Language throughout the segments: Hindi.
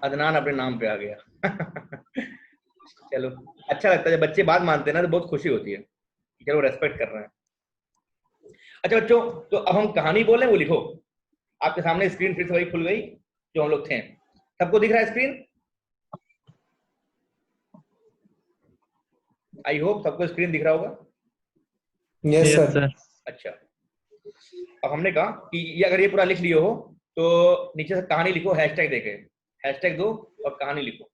अदनान अपने नाम पे आ गया। चलो अच्छा लगता है जब बच्चे बात मानते हैं ना, तो बहुत खुशी होती है कि चलो रेस्पेक्ट कर रहे हैं। अच्छा बच्चों, तो अब हम कहानी बोलें वो लिखो। आपके सामने स्क्रीन फिर से वही खुल गई जो हम लोग थे। सबको दिख रहा है स्क्रीन? आई होप सबको स्क्रीन दिख रहा होगा। Yes sir. अच्छा, अब हमने कहा कि ये अगर ये पूरा लिख लियो हो तो नीचे से कहानी लिखो, हैशटैग देके हैशटैग दो और कहानी लिखो।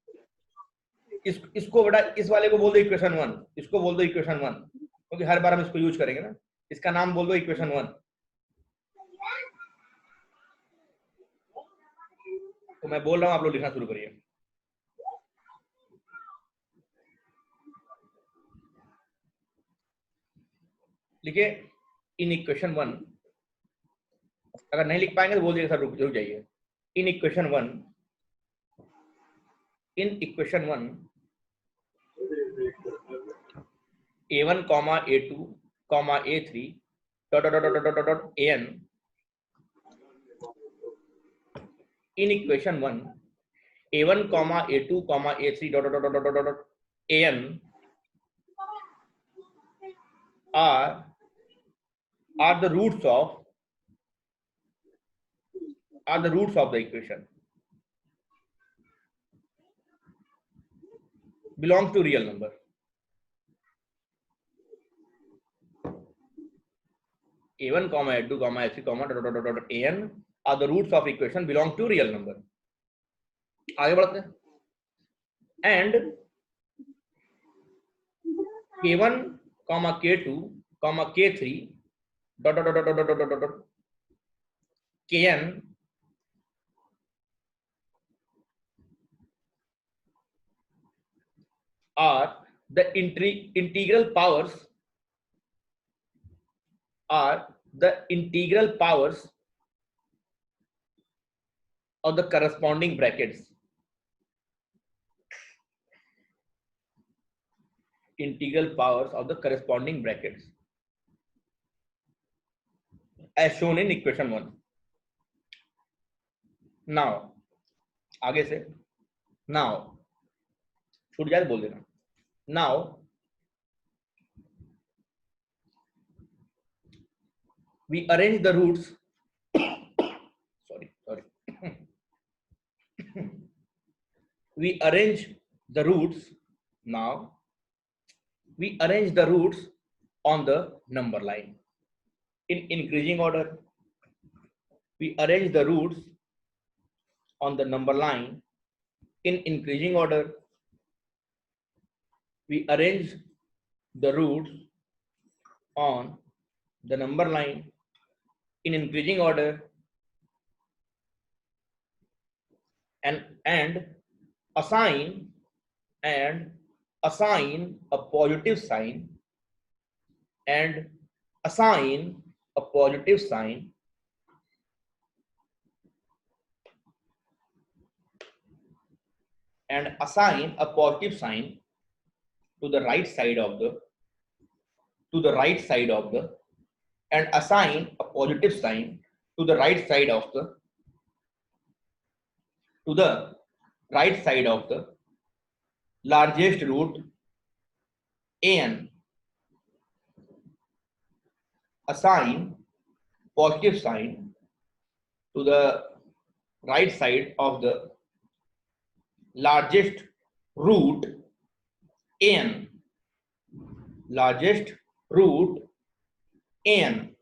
इसको बेटा इस वाले को बोल दो इक्वेशन 1, इसको बोल दो इक्वेशन 1, क्योंकि हर बार हम इसको यूज करेंगे ना। इसका नाम बोल दो इक्वेशन 1। तो मैं बोल रहा हूं, आप लोग लिखना शुरू करिए। लिखिए इन इक्वेशन 1। अगर नहीं लिख पाएंगे तो बोल दीजिए सर रुक जाइए। In equation 1, in equation 1 a1 a2 a3 dot dot dot dot dot dot an। in equation 1 a1 a2 a3 dot dot dot dot dot dot an are the roots of the equation, belongs to real number. a1 a2 a3 dot dot dot dot an are the roots of equation belong to real number. आगे बढ़ते हैं। and k1 k2 k3 dot dot dot dot dot dot dot dot kn are the integral powers of the corresponding brackets. Integral powers of the corresponding brackets as shown in equation 1. Now आगे से now छूट जाए बोल देना। Now we arrange the roots sorry we arrange the roots now we arrange the roots on the number line in increasing order. We arrange the roots on the number line in increasing order. We arrange the roots on the number line in increasing order and assign a positive sign and assign a positive sign and assign a positive sign to the right side of the and assign a positive sign to the right side of the largest root an. Assign positive sign to the right side of the largest root an. Largest root an.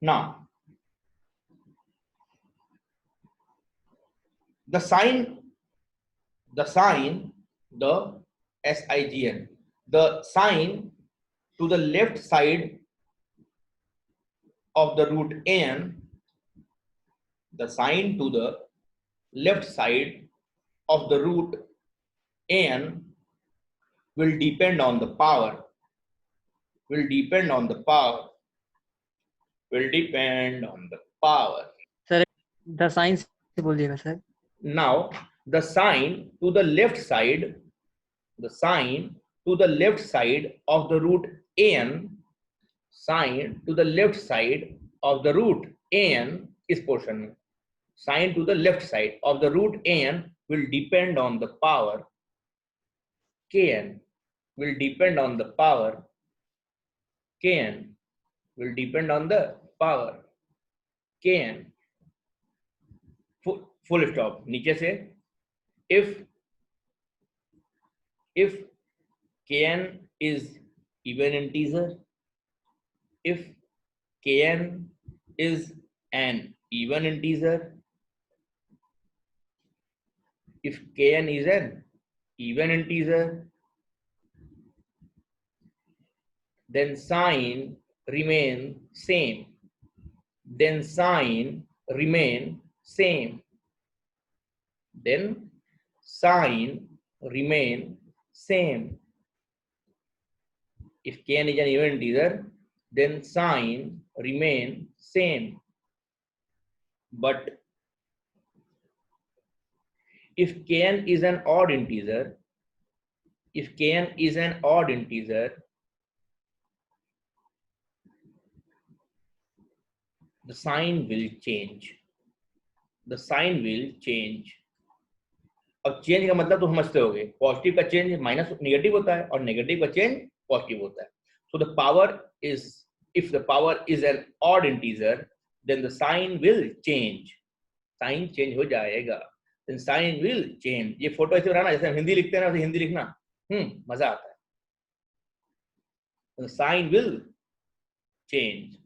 Now the sign, the sign to the left side of the root n, the sign to the left side of the root n will depend on the power, sir the sign से बोलिएगा sir. Now the sign to the left side of the root n, sign to the left side of the root an इस पोर्शन में, sign to the left side of the root an will depend on the power kn, will depend on the power kn, will depend on the power kn, full stop. नीचे से if kn is even integer, if kn is an even integer, if kn is an even integer, then sign remain same, then sign remain same, then sign remain same. If kn is an even integer, then sign remain same. But if kn is an odd integer, if kn is an odd integer, the sign will change, the sign will change. अब चेंज का मतलब तो समझते होगे, पॉजिटिव का चेंज माइनस नेगेटिव होता है और नेगेटिव का चेंज पॉजिटिव होता है. So the power is, if the power is an odd integer, then the sign will change, sign change हो जाएगा, देन साइन विल चेंज. ये फोटो ऐसे बनाना जैसे हम हिंदी लिखते हैं ना, वैसे हिंदी लिखना, मजा आता है. The sign will change,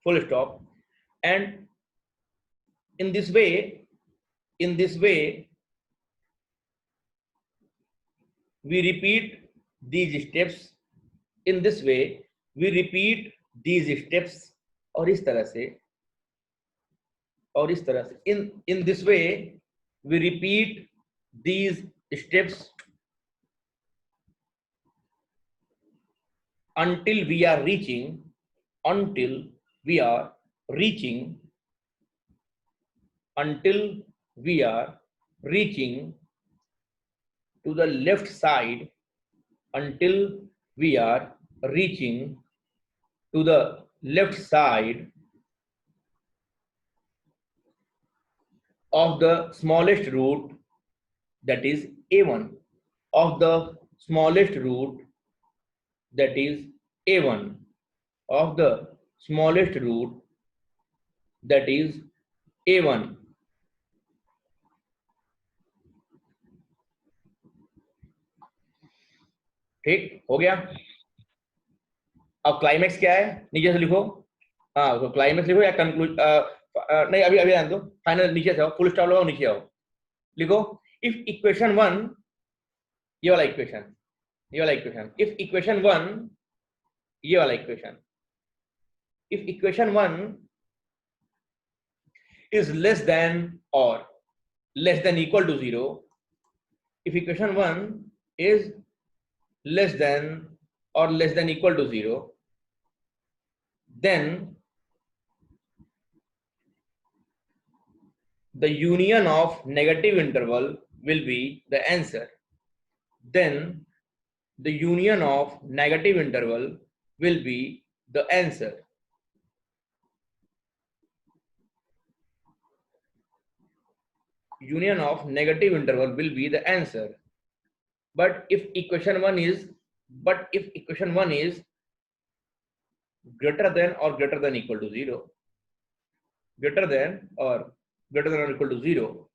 full stop. And in this way we repeat these steps, in this way we repeat these steps, और इस तरह से in this way we repeat these steps until we are reaching to the left side, until we are reaching to the left side of the smallest root, that is a1, of the smallest root, that is a1, of the smallest root, that is a1. ठीक हो गया. अब क्लाइमेक्स क्या है, नीचे से लिखो. हाँ, तो क्लाइमेक्स लिखो या कंक्लूड, नहीं अभी ध्यान दो, फाइनल नीचे से आओ, फुल स्टॉप लगाओ, नीचे आओ, लिखो इफ इक्वेशन 1, ये वाला इक्वेशन, इफ इक्वेशन 1, ये वाला equation, if equation 1 is less than or less than equal to 0, if equation 1 is less than or less than equal to 0, then the union of negative interval will be the answer, then the union of negative interval will be the answer. Union of negative interval will be the answer. But if equation 1 is greater than or greater than equal to 0, greater than or equal to 0,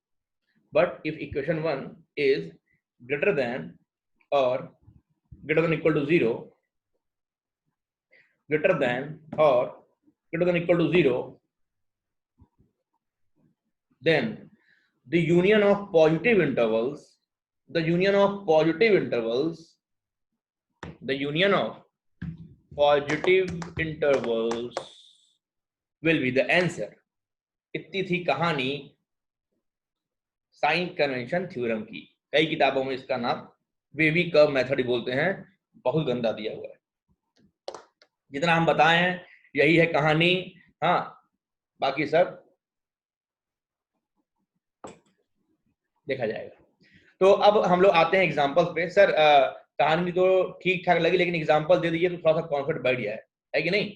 but if equation 1 is greater than or greater than equal to 0, greater than or greater than equal to 0, then the union of positive intervals, the union of positive intervals will be the answer. इतनी थी कहानी साइन कन्वेंशन थ्योरम की. कई किताबों में इसका नाम वेवी कर्व मेथड बोलते हैं, बहुत गंदा दिया हुआ है. जितना हम बताए हैं यही है कहानी. हाँ, बाकी सब देखा जाएगा. तो अब हम लोग आते हैं एग्जांपल्स पे. सर कहानी तो ठीक ठाक लगी, लेकिन एग्जांपल दे दीजिए तो थोड़ा सा कॉन्फिडेंट बढ़ गया है कि नहीं?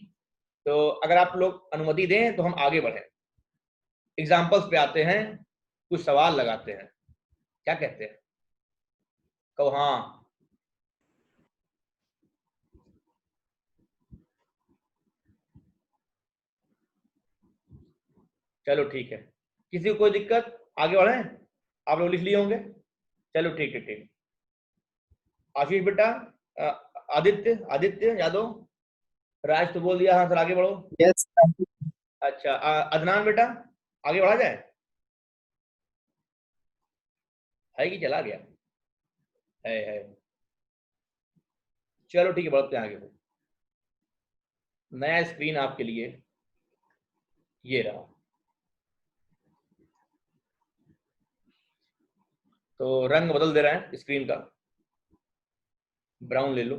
तो अगर आप लोग अनुमति दें तो हम आगे बढ़ें, एग्जाम्पल्स पे आते हैं, कुछ सवाल लगाते हैं, क्या कहते हैं? कहो हाँ। चलो ठीक है, किसी को कोई दिक्कत? आगे बढ़ें, आप लोग लिख लिए होंगे। चलो ठीक है, ठीक। आशीष बेटा, आदित्य आदित्य यादव, राज तो बोल दिया हाँ सर, आगे बढ़ो। यस। अच्छा, अदनान बेटा, आगे बढ़ा जाए? है कि चला गया? है। चलो ठीक है, बढ़ते हैं आगे। नया स्क्रीन आपके लिए ये रहा। तो रंग बदल दे रहे हैं स्क्रीन का, ब्राउन ले लो।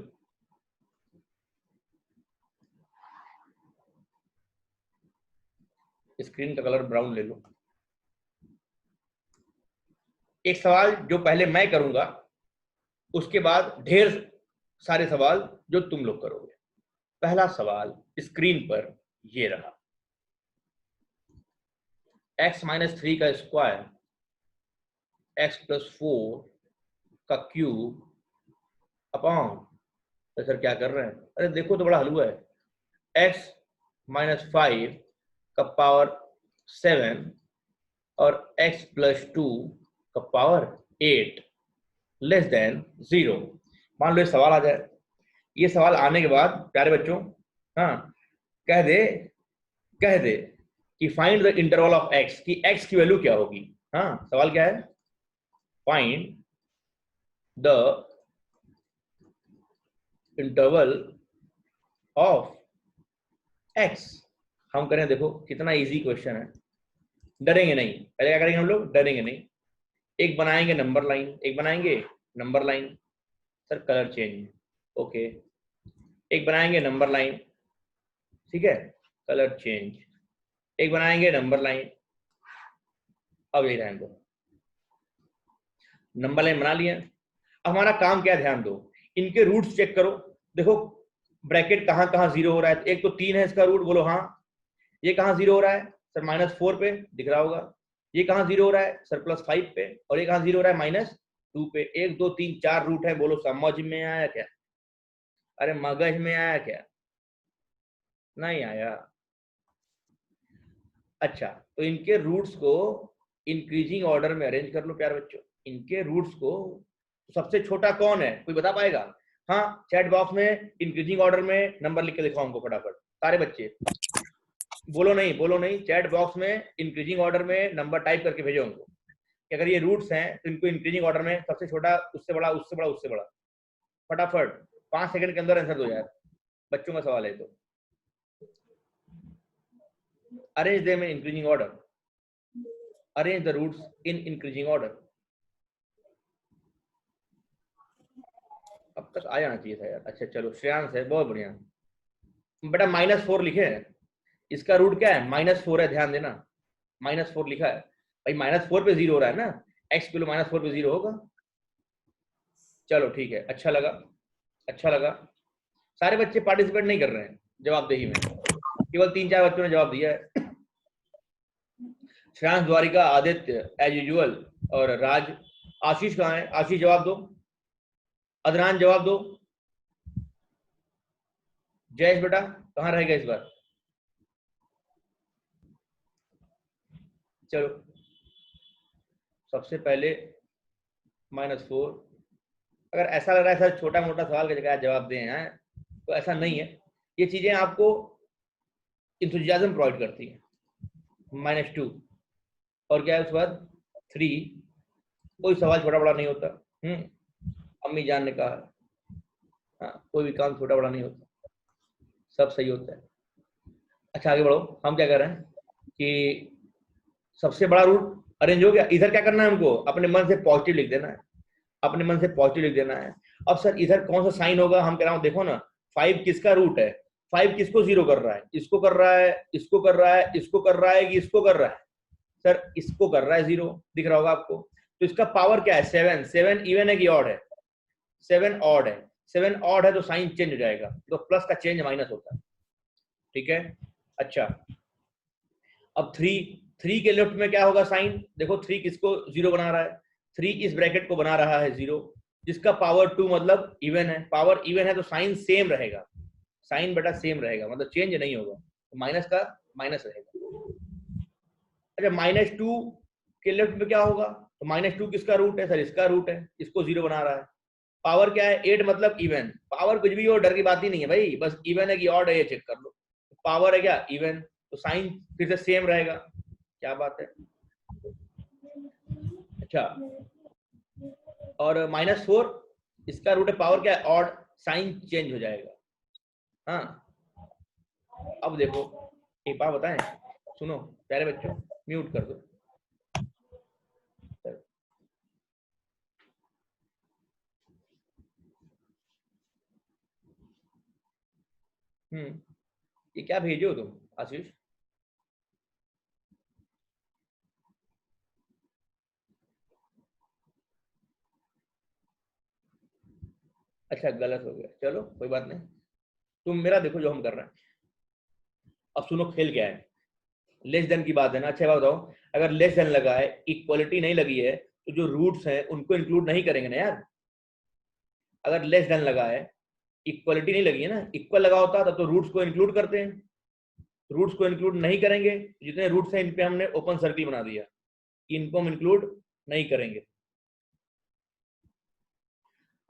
स्क्रीन का कलर ब्राउन ले लो। एक सवाल जो पहले मैं करूंगा, उसके बाद ढेर सारे सवाल जो तुम लोग करोगे। पहला सवाल स्क्रीन पर ये रहा, x-3 का स्क्वायर x+4 का क्यूब अपॉन, तो सर क्या कर रहे हैं? अरे देखो तो बड़ा हलवा है। x-5 का पावर 7 और x+2 का पावर 8 लेस देन 0। मान लो ये सवाल आ जाए। ये सवाल आने के बाद प्यारे बच्चों, हाँ, कह दे कि find the interval of x, कि x की वैल्यू क्या होगी। हाँ, सवाल क्या है? Find the interval of x। हम करें, देखो कितना इजी क्वेश्चन है, डरेंगे नहीं। पहले क्या करेंगे हम लोग? डरेंगे नहीं। एक बनाएंगे नंबर लाइन, एक बनाएंगे number line, sir colour change, okay. एक बनाएंगे नंबर लाइन, ठीक है, कलर चेंज। एक बनाएंगे नंबर लाइन, अब यही रहने दो, नंबर लाइन बना लिया। अब हमारा काम क्या है, ध्यान दो, इनके रूट्स चेक करो। देखो ब्रैकेट कहाँ कहाँ जीरो हो रहा है। एक तो 3 है इसका रूट, बोलो हाँ। ये कहाँ जीरो हो रहा है सर? -4 पे दिख रहा होगा। ये कहाँ जीरो हो रहा है सर? +5 पे। और ये कहाँ जीरो हो रहा है? -2 पे। 1 2 3 4 रूट है, बोलो समझ में आया क्या? अरे मगज में आया क्या? नहीं आया। अच्छा, तो इनके रूट्स को इंक्रीजिंग ऑर्डर में अरेंज कर लो प्यारे बच्चों। इनके रूट्स को, सबसे छोटा कौन है, कोई बता पाएगा? हाँ, चैट बॉक्स में इंक्रीजिंग ऑर्डर में नंबर लिख के दिखाओ हमको फटाफट, सारे बच्चे। बोलो नहीं, चैट बॉक्स में इंक्रीजिंग ऑर्डर में नंबर टाइप करके भेजो हमको। कि अगर ये रूट्स हैं तो इनको इंक्रीजिंग ऑर्डर में, सबसे छोटा, उससे बड़ा, उससे बड़ा, उससे बड़ा। फटाफट 5 सेकंड के अंदर आंसर दो यार, बच्चों का सवाल है तो। Arrange them in increasing order, arrange the roots in increasing order. अब तक आ जाना चाहिए था यार। अच्छा चलो, श्रेयांश है, बहुत बढ़िया बेटा। -4 लिखे हैं, इसका रूट क्या है? -4 है, ध्यान देना, -4 लिखा है भाई। -4 पे 0 हो रहा है ना, x किलो -4 पे 0 होगा। चलो ठीक है, अच्छा लगा। सारे बच्चे पार्टिसिपेट नहीं कर रहे हैं जवाबदेही में, केवल 3-4 बच्चों ने जवाब दिया है। श्रेयांश, द्वारिका, आदित्य एज यूजुअल, और राज। आशीष कहाँ है? आशीष जवाब दो। अदनान जवाब दो। जयेश बेटा कहाँ रहेगा इस बार? चलो, सबसे पहले -4। अगर ऐसा लग रहा है सर छोटा मोटा सवाल की जगह जवाब दें हैं, तो ऐसा नहीं है। ये चीजें आपको इंथुजियाज्म प्रोवाइड करती है। -2 और क्या है उसके बाद 3। कोई सवाल छोटा बड़ा नहीं होता। अम्मी जान ने कहा, हाँ, कोई भी काम छोटा बड़ा नहीं होता, सब सही होता है। अच्छा आगे बढ़ो, हम क्या कर रहे हैं कि सबसे बड़ा रूट अरेंज हो गया। इधर क्या करना है हमको? अपने मन से पॉजिटिव लिख देना है, अपने मन से पॉजिटिव लिख देना है। अब सर इधर कौन सा साइन होगा? हम कह रहा हूं, देखो ना, 5 किसका रूट है? 5 किसको 0 कर रहा है? इसको कर रहा है, इसको कर रहा है, इसको कर रहा है, कि इसको कर रहा है? सर इसको कर रहा है 0, दिख रहा होगा आपको। तो इसका पावर क्या है? 7। 7 इवन है कि ऑड है? 7 ऑड है। 7 ऑड है तो साइन चेंज हो जाएगा, तो प्लस का चेंज माइनस होता है। ठीक है। अच्छा, अब 3 के लेफ्ट में क्या होगा साइन? देखो 3 किसको 0 बना रहा है? 3 इस ब्रैकेट को बना रहा है 0, जिसका पावर 2 मतलब इवन है। पावर इवन है तो साइन सेम रहेगा, साइन बेटा सेम रहेगा, मतलब चेंज नहीं होगा, तो माइनस का माइनस रहेगा। अच्छा, -2 के लेफ्ट में क्या होगा? तो -2 किसका रूट है? सर इसका रूट है, इसको 0 बना रहा है। पावर क्या है? 8 मतलब इवन। पावर कुछ भी हो, डर की बात ही नहीं है भाई, बस इवन है कि ऑड है ये चेक कर लो। पावर है क्या? इवन, तो साइन फिर से सेम रहेगा। क्या बात है। अच्छा, और -4 इसका रूट है, पावर क्या है? ऑड, साइन चेंज हो जाएगा। हाँ, अब देखो एक बात बताएं, सुनो प्यारे बच्चों, म्यूट कर दो। ये क्या भेजे हो तुम आशीष? अच्छा गलत हो गया, चलो कोई बात नहीं, तुम मेरा देखो जो हम कर रहे हैं। अब सुनो खेल क्या है, लेस देन की बात है ना। अच्छा बात बताओ, अगर लेस देन लगा है, इक्वलिटी नहीं लगी है, तो जो रूट्स हैं उनको इंक्लूड नहीं करेंगे ना यार। अगर लेस देन लगा है, इक्वलिटी नहीं लगी है ना, इक्वल लगा होता तब तो रूट्स को इंक्लूड करते हैं, रूट्स को इंक्लूड नहीं करेंगे, जितने रूट्स हैं इन पे हमने ओपन सर्किल बना दिया, इनको हम इंक्लूड नहीं करेंगे।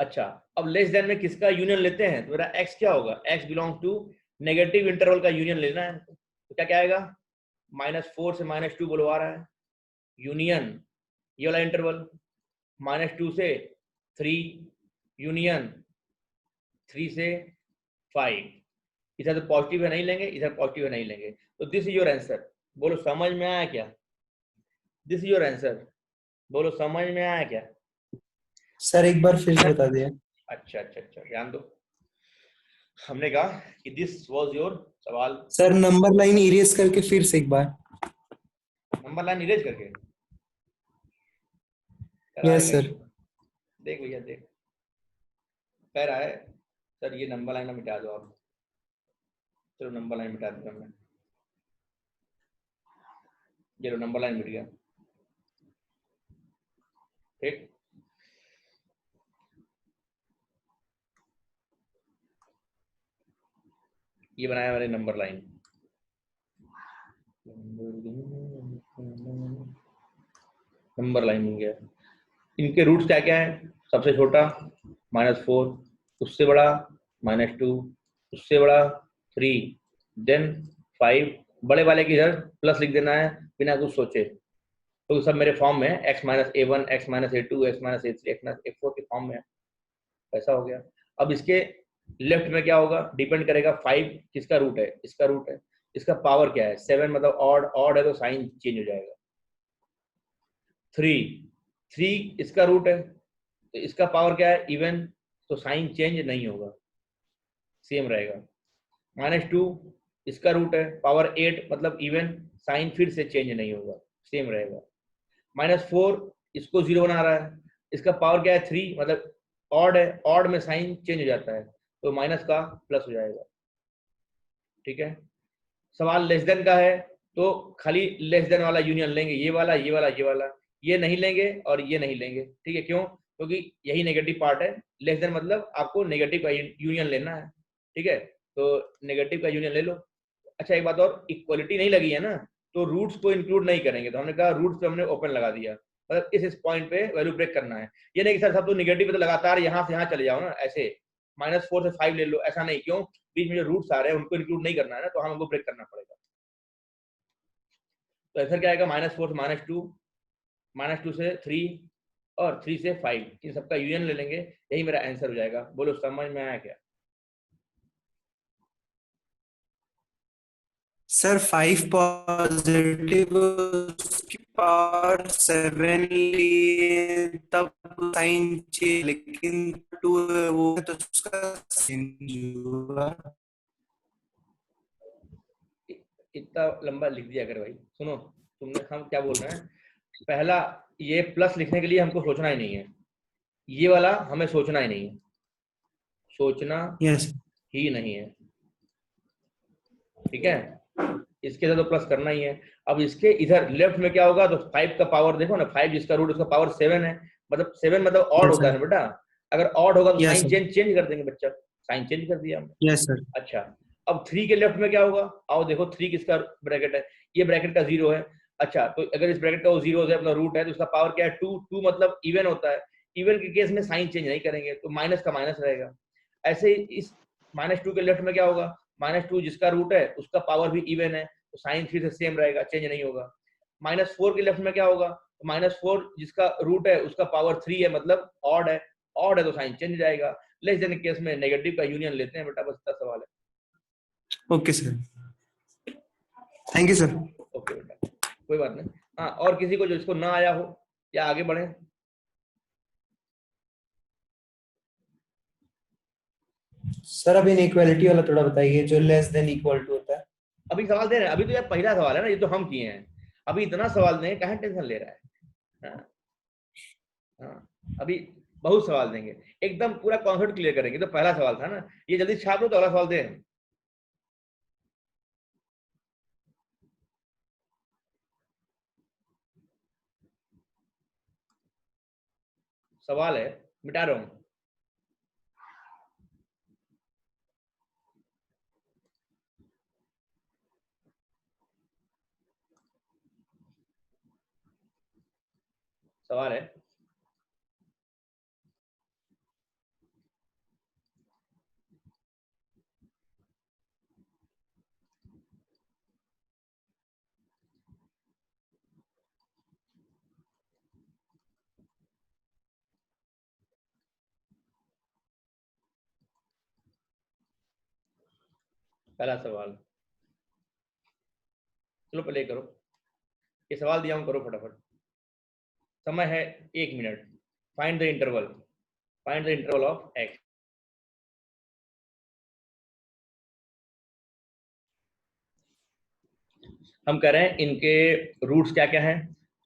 अच्छा, अब लेस देन में किसका यूनियन लेते हैं? तो मेरा x क्या होगा? x belongs to negative interval का यूनियन लेना है, तो क्या क्या आएगा? -4 से -2 बुलवा रहा है, यूनियन ये वाला इंटरवल, -2 से 3, यूनियन 3 से 5। इधर तो पॉजिटिव है नहीं लेंगे, इधर पॉजिटिव है नहीं लेंगे, तो दिस इज योर आंसर। बोलो समझ में आया क्या? दिस इज योर आंसर, बोलो समझ में आया क्या? सर एक बार फिर से बता दिया। अच्छा अच्छा अच्छा, ध्यान दो, हमने कहा कि दिस वाज योर सवाल। सर नंबर लाइन इरेज करके फिर से एक बार। नंबर लाइन इरेज करके यस कराएगा सर। ये। देख भैया देख, कह रहा है सर ये नंबर लाइन मिटा दो आप। चलो नंबर लाइन मिटा दिया हमने, ये लो नंबर लाइन मिट गया। ठीक, ये बनाया मैंने नंबर लाइन। नंबर लाइन बन गया। इनके रूट्स क्या क्या है? सबसे छोटा -4, उससे बड़ा -2, उससे बड़ा 3, देन 5, बड़े वाले की इधर प्लस लिख देना है बिना कुछ सोचे, तो सब मेरे फॉर्म में है, x -a1, x -a2, x -a3, x -a4 के फॉर्म में है। ऐसा हो गया। अब इसके लेफ्ट में क्या होगा? डिपेंड करेगा 5 किसका रूट है? इसका रूट है। इसका पावर क्या है? 7 मतलब ऑड, ऑड है तो साइन चेंज हो जाएगा। 3 इसका रूट है, तो इसका पावर क्या है? इवन, तो साइन चेंज नहीं होगा, सेम रहेगा। -2 इसका रूट है, पावर 8 मतलब इवन, साइन फिर से चेंज नहीं होगा, सेम रहेगा। -4 इसको 0 बना रहा है, इसका पावर क्या है? 3 मतलब ऑड है, ऑड में साइन चेंज हो जाता है, तो माइनस का प्लस हो जाएगा। ठीक है, सवाल लेस देन का है तो खाली लेस देन वाला यूनियन लेंगे, ये वाला ये वाला ये वाला, ये नहीं लेंगे और ये नहीं लेंगे। ठीक है, क्यों? क्योंकि यही नेगेटिव पार्ट है। लेस देन मतलब आपको नेगेटिव का यूनियन लेना है। ठीक है, तो नेगेटिव का यूनियन ले लो। अच्छा एक बात और, इक्वलिटी नहीं लगी है ना, तो रूट्स को इंक्लूड नहीं करेंगे, तो हमने कहा रूट्स पे हमने ओपन लगा दिया, मतलब इस पॉइंट पे वैल्यू ब्रेक करना है। ये नहीं कि सर सब तो नेगेटिव है तो लगातार यहाँ से यहाँ चले जाओ ना, ऐसे -4 से 5 ले लो, ऐसा नहीं। क्यों? बीच में जो रूट्स आ रहे हैं उनको इंक्लूड नहीं करना है ना, तो हमको ब्रेक करना पड़ेगा। तो आंसर क्या आएगा? -4 से -2, -2 से 3 और 3 से 5, इन सबका यूनियन ले लेंगे, यही मेरा आंसर हो जाएगा। बोलो समझ में आया क्या? सर 5 पॉजिटिव उसकी पावर 7 लिए तब साइन चाहिए, लेकिन 2 वो है तो उसका साइन होगा। इतना लंबा लिख दिया कर भाई। सुनो, तुमने, हम क्या बोल रहे हैं, पहला ये प्लस लिखने के लिए हमको सोचना ही नहीं है, ये वाला हमें सोचना ही नहीं है, सोचना यस ही नहीं है। ठीक है, इसके साथ तो प्लस करना ही है। अब इसके इधर लेफ्ट में क्या होगा, तो 5 का पावर देखो ना, 5 जिसका रूट उसका पावर 7 है, मतलब 7 मतलब ऑड Yes, होता है sir. ना बेटा। अगर ऑड होगा तो Yes, साइन sir. चेंज कर देंगे बच्चा, साइन चेंज कर दिया हमने। Yes, sir. अच्छा, अब 3 के लेफ्ट में क्या होगा, आओ देखो 3 किसका ब्रैकेट है, ये ब्रैकेट का 0 है। अच्छा, तो अगर इस ब्रैकेट का वो 0 है, अपना रूट है, तो उसका पावर क्या है 2, 2 मतलब इवन होता है। इवन के केस में साइन चेंज नहीं करेंगे, तो माइनस का माइनस रहेगा। ऐसे ही इस -2 के लेफ्ट में क्या होगा, -2 जिसका रूट है उसका पावर भी इवन है, तो साइन फिर से सेम रहेगा, चेंज नहीं होगा। -4 के लेफ्ट में क्या होगा, तो -4 जिसका रूट है उसका पावर 3 है, मतलब ऑड है, ऑड है तो साइन चेंज जाएगा। लेस देन केस में नेगेटिव का यूनियन लेते हैं बेटा, बस इतना सवाल है। Okay, sir. Thank you, sir. Okay बेटा, कोई बात नहीं। हाँ, और किसी को जो इसको ना आया हो या आगे बढ़े। सर अभी इनइक्वालिटी वाला थोड़ा बताइए, जो लेस देन इक्वल टू होता है। अभी सवाल दे रहे हैं, अभी तो यार पहला सवाल है ना, ये तो हम किए हैं। अभी इतना सवाल देंगे, कहाँ टेंशन ले रहा है। हाँ, हाँ, अभी बहुत सवाल देंगे, एकदम पूरा कॉन्सेप्ट क्लियर करेंगे। तो पहला सवाल था ना, ये जल्दी छाप लो तो अगला सवाल दे। सवाल है, मिटा रहा हूँ। सवाल है, पहला सवाल, चलो पहले करो, ये सवाल दिया हूँ, करो फटाफट। समय है 1 minute. Find the interval of x. हम कह रहे हैं इनके रूट्स क्या क्या हैं,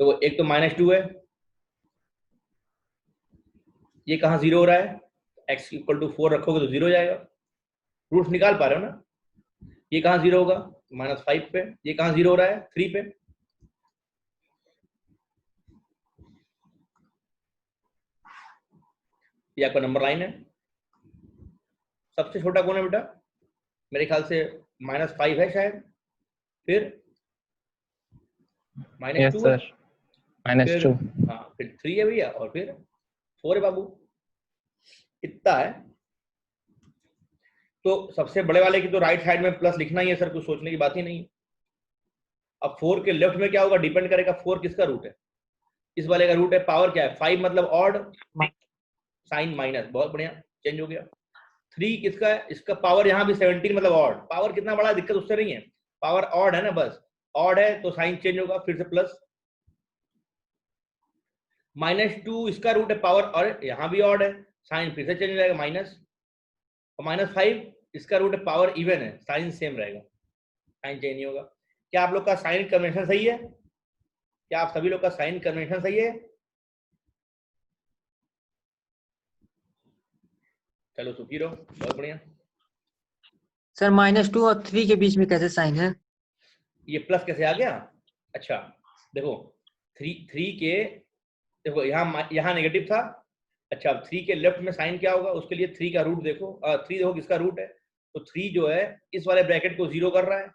तो एक तो -2 है, ये कहाँ 0 हो रहा है, x = 4 रखोगे तो 0 हो जाएगा। रूट्स निकाल पा रहे हो ना, ये कहाँ 0 होगा, -5 पे। ये कहाँ 0 हो रहा है, 3 पे। ये आपका नंबर लाइन है। सबसे छोटा कौन है बेटा, मेरे ख्याल से -5 है शायद, फिर यस -2 है, सर, -2। फिर हाँ, फिर 3 है भैया, और फिर 4 है बाबू, इतना है। तो सबसे बड़े वाले की तो राइट साइड में प्लस लिखना ही है सर, कुछ सोचने की बात ही नहीं। अब 4 के लेफ्ट में क्या होगा, डिपेंड करेगा 4 किसका रूट है। इस वाले का रूट है, पावर क्या है 5 मतलब ऑड, साइन माइनस, बहुत बढ़िया, चेंज हो गया। 3 किसका है, इसका पावर यहाँ भी 17 मतलब ऑड। पावर कितना बड़ा है, दिक्कत उससे नहीं है, पावर ऑड है ना, बस ऑड है तो साइन चेंज होगा, फिर से प्लस। -2 इसका रूट है, पावर और यहाँ भी ऑड है, साइन फिर से चेंज हो जाएगा माइनस। और -5 इसका रूट है, पावर इवन है, साइन सेम रहेगा, साइन चेंज नहीं होगा। क्या आप लोग का साइन कन्वेंशन सही है, क्या आप सभी लोग का साइन कन्वेंशन सही है? चलो सुखी रहो, बहुत बढ़िया। सर -2 और 3 के बीच में कैसे साइन है? ये प्लस कैसे आ गया? अच्छा देखो, 3 के, देखो यहाँ नेगेटिव था। अच्छा, अब 3 के लेफ्ट में साइन क्या होगा, उसके लिए 3 का रूट देखो, 3 देखो किसका रूट है, तो 3 जो है इस वाले ब्रैकेट को 0 कर रहा है,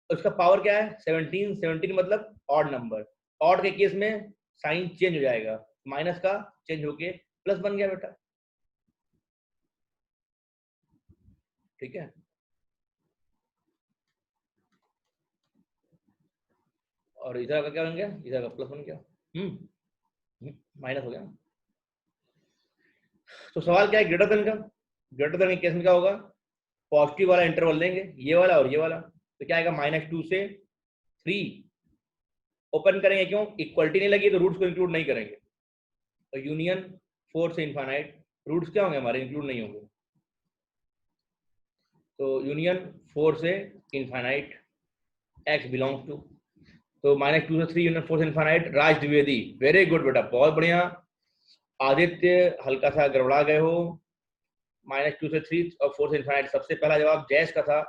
उसका पावर क्या है 17, 17 मतलब ऑड नंबर। ऑड के केस में साइन चेंज हो जाएगा, माइनस का चेंज होके प्लस बन गया बेटा, ठीक है। और इधर का क्या बन गया, इधर का प्लस बन गया, माइनस हो गया। तो सवाल क्या है, ग्रेटर देन का, ग्रेटर देन के केस में क्या होगा, पॉजिटिव वाला इंटरवल लेंगे, ये वाला और ये वाला, तो क्या आएगा -2 से 3 ओपन करेंगे, क्यों, इक्वलिटी नहीं लगी तो रूट्स को इंक्लूड नहीं करेंगे। तो यूनियन 4 से इनफाइनाइट, रूट्स क्या होंगे हमारे, इंक्लूड नहीं होंगे। तो यूनियन 4 से इनफाइनाइट x बिलोंग्स टू, तो -2 से 3 यूनियन 4 से इनफाइनाइट। राज द्विवेदी, वेरी गुड बेटा, बहुत बढ़िया। आदित्य हल्का सा गड़बड़ा गए हो, -2 से 3 और 4 से इनफाइनाइट सबसे पहला जवाब जैस का था,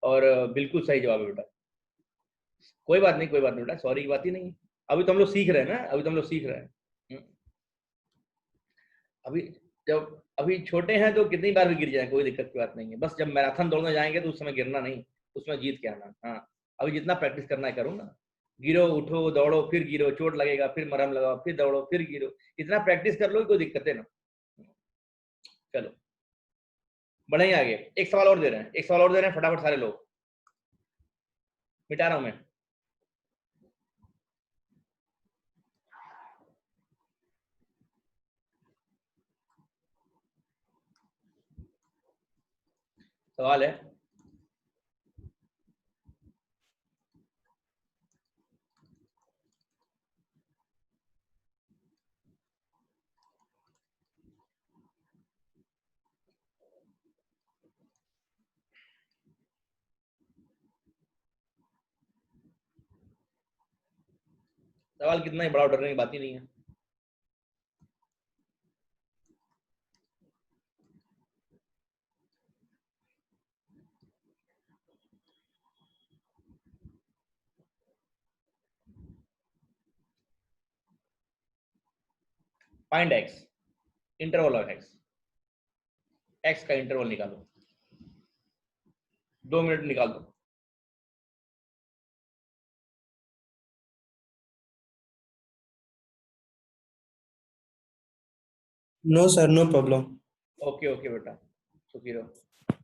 और बिल्कुल सही जवाब है बेटा। कोई बात नहीं, कोई बात नहीं बेटा, सॉरी की बात ही नहीं है। अभी तो हम लोग सीख रहे हैं ना, अभी तो हम लोग सीख रहे हैं। अभी जब अभी छोटे हैं तो कितनी बार भी गिर जाए, कोई दिक्कत की बात नहीं है। बस जब मैराथन दौड़ने जाएंगे तो उस समय गिरना नहीं, उसमें जीत के आना। हाँ, अभी जितना प्रैक्टिस करना है करो ना, गिरो उठो दौड़ो फिर गिरो, चोट लगेगा फिर मरहम लगाओ, फिर दौड़ो फिर गिरो, इतना प्रैक्टिस कर लो, कोई दिक्कत है ना। चलो बढ़ेंगे आगे। एक सवाल और दे रहे हैं, एक सवाल और दे रहे हैं, फटाफट सारे लोग, मिटा रहा हूं मैं। सवाल है, सवाल कितना ही बड़ा, डरने की बात ही नहीं है। Find X, interval of X, X का इंटरवल निकालो, 2 मिनट निकाल दो। No sir, no problem. Okay okay बेटा, सुखी रहो।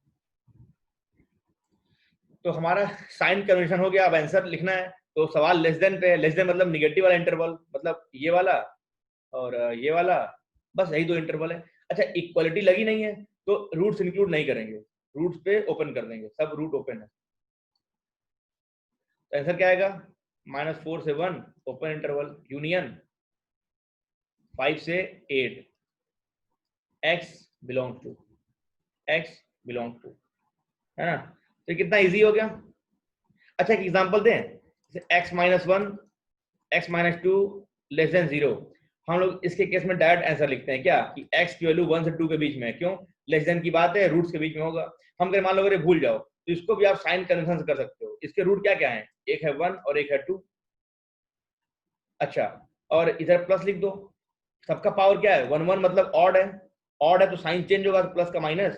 तो हमारा साइन कन्वेंशन हो गया, अब आंसर लिखना है। तो सवाल लेस देन पे, लेस देन मतलब निगेटिव वाला इंटरवल, मतलब ये वाला और ये वाला, बस यही 2 इंटरवल है। अच्छा, इक्वालिटी लगी नहीं है तो रूट्स इंक्लूड नहीं करेंगे, रूट्स पे ओपन कर देंगे, सब रूट ओपन है। तो आंसर क्या आएगा, -4 से 1 ओपन इंटरवल, यूनियन 5 से 8, x belongs to, x belongs to, है ना। तो कितना इजी हो गया। अच्छा, एक एग्जांपल दें, x -1 x -2 लेस देन 0। हम लोग इसके केस में डायरेक्ट आंसर लिखते हैं क्या, कि x की वैल्यू 1 से 2 के बीच में है, क्यों, लेस देन की बात है, रूट्स के बीच में होगा। हम अगर मान लो अगर भूल जाओ तो इसको भी आप साइन कन्वेंशन कर सकते हो। इसके रूट क्या क्या है, एक है 1 और एक है 2। अच्छा, और इधर प्लस लिख दो, सबका पावर क्या है, 1 1 मतलब ऑड है, ऑड है तो साइन चेंज होगा, प्लस का माइनस,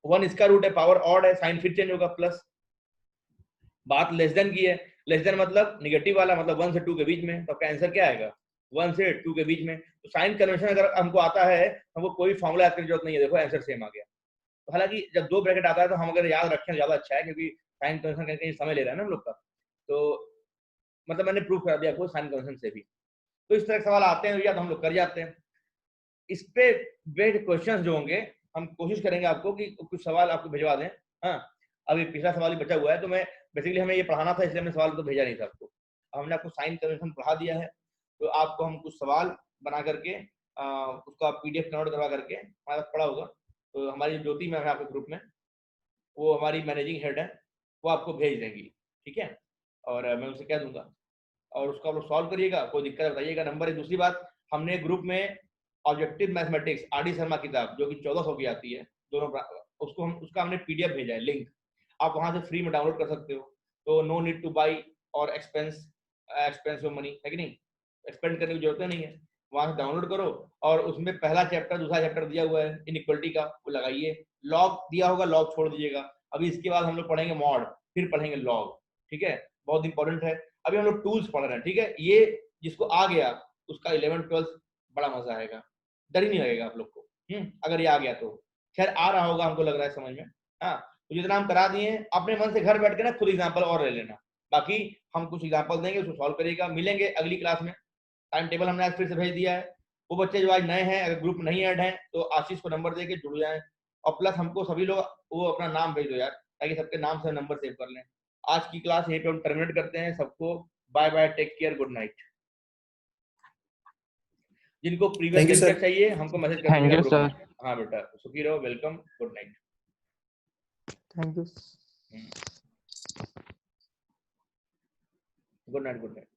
1 इसका रूट है, पावर ऑड है, साइन फिर चेंज होगा प्लस। बात लेस देन की है, लेस देन मतलब निगेटिव वाला, मतलब 1 से 2 के बीच में, तो आपका आंसर क्या आएगा, 1 से 2 के बीच में। तो साइन कन्वेंशन अगर हमको आता है, हमको कोई फॉर्मूला याद करने की जरूरत नहीं है, देखो आंसर सेम आ गया। तो हालांकि जब 2 ब्रैकेट आता है तो हम अगर याद रखें ज्यादा अच्छा है, क्योंकि साइन कन्वेंशन करने के समय ले रहा है ना हम लोग का। तो मतलब मैंने प्रूफ कर दिया आपको साइन कन्वेंशन से भी। तो इस तरह के सवाल आते हैं या तो हम लोग कर जाते हैं। इस पे बेस्ड क्वेश्चंस जो होंगे, हम कोशिश करेंगे आपको कि कुछ सवाल आपको भिजवा दें। हाँ, अभी पिछला सवाल ही बचा हुआ है, तो मैं बेसिकली हमें ये पढ़ाना था, इसलिए हमने सवाल तो भेजा नहीं था आपको। हमने आपको साइन कन्वेंशन पढ़ा दिया है, तो आपको हम कुछ सवाल बना करके उसको आप PDF कन्वर्ट करवा करके हमारा पढ़ा होगा। तो हमारी ज्योति मैम है आपके ग्रुप में, वो हमारी मैनेजिंग हेड है, वो आपको भेज देंगी, ठीक है। और मैं उनसे कह दूंगा, और उसको आप लोग सॉल्व करिएगा, कोई दिक्कत है बताइएगा। नंबर है, दूसरी बात, हमने ग्रुप में ऑब्जेक्टिव मैथमेटिक्स RD शर्मा किताब जो कि 1400 की आती है, दोनों उसको हम उसका हमने PDF भेजा है, लिंक आप वहां से फ्री में डाउनलोड कर सकते हो। तो नो नीड टू बाई और एक्सपेंस ऑफ मनी, है कि नहीं, एक्सपेंड करने की जरूरत नहीं है, वहां से डाउनलोड करो। और उसमें पहला चैप्टर दूसरा चैप्टर दिया हुआ है इनइक्वालिटी का, वो लगाइए। लॉग दिया होगा, लॉग छोड़ दीजिएगा। अभी इसके बाद हम लोग पढ़ेंगे मॉड, फिर पढ़ेंगे लॉग, ठीक है, बहुत इंपॉर्टेंट है। अभी हम लोग टूल्स पढ़ रहे हैं, ठीक है। ये जिसको आ गया उसका 11th 12th बड़ा मजा आएगा, डर ही नहीं लगेगा आप लोग को। अगर ये आ गया तो खैर आ रहा होगा, हमको लग रहा है समझ में। हाँ, तो जितना हम करा दिए अपने मन से घर बैठ के ना खुद एग्जांपल और ले लेना, बाकी हम कुछ एग्जांपल देंगे, उसको सॉल्व करिएगा। मिलेंगे अगली क्लास में, टाइम टेबल हमने आज फिर से भेज दिया है। वो बच्चे जो आज नए हैं, अगर ग्रुप नहीं ऐड हैं तो आशीष को नंबर देके जुड़ जाएं, और प्लस हमको सभी लोग वो अपना नाम भेज दो यार, ताकि सबके नाम से नंबर सेव कर लें। आज की क्लास यहीं पे हम टर्मिनेट करते हैं। सबको bye bye, take care, good night. जिनको previous thank you lecture sir. चाहिए हमको मैसेज कर थैंक दीजिएगा यू ग्रुप सर। में। हाँ बेटा, सुखी रहो, welcome, good night. Thank you. Good night, good night.